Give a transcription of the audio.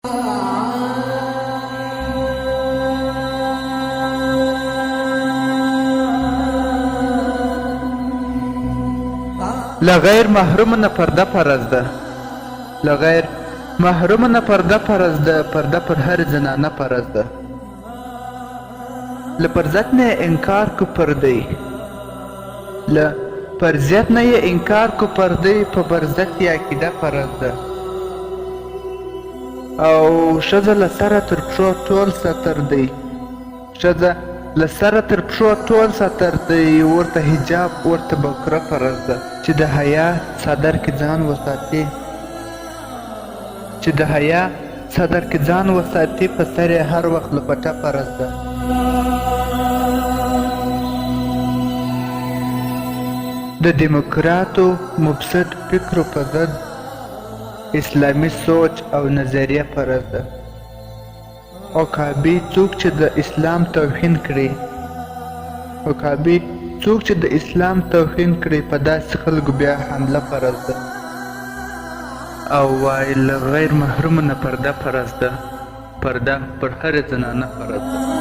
له غیر محروم نه پرده فرض ده، له غیر محروم نه پرده فرض ده، پرده پر هر زنانه فرض ده. له فرضیت نه انکار کو پردی، له فرضیت نه یې انکار کو پردی، په فرضیت یې عقیده فرض ده. او ښځه له سره تر پښو ټول ساتر دی، ښځه له سره تر پښو ټول ساتر دی، ورته حجاب ورته بکره فرض ده. چې د حیا څادر کې ځان وساتي، چې د حیا څادر کې ځان وساتي، په سر یې هر وخت لپټه فرض ده. د دیموکراتو مفسد فکرو په ضد اسلامي سوچ او نظریه فرض ده. عقابي څوک چې د اسلام توهین کړي، عقابي څوک چې د اسلام توهین کړي، په داسې خلکو بیا حمله فرض ده. او وایي له غیر محروم نه پرده فرض ده، پرده پر هر زنانه فرض ده.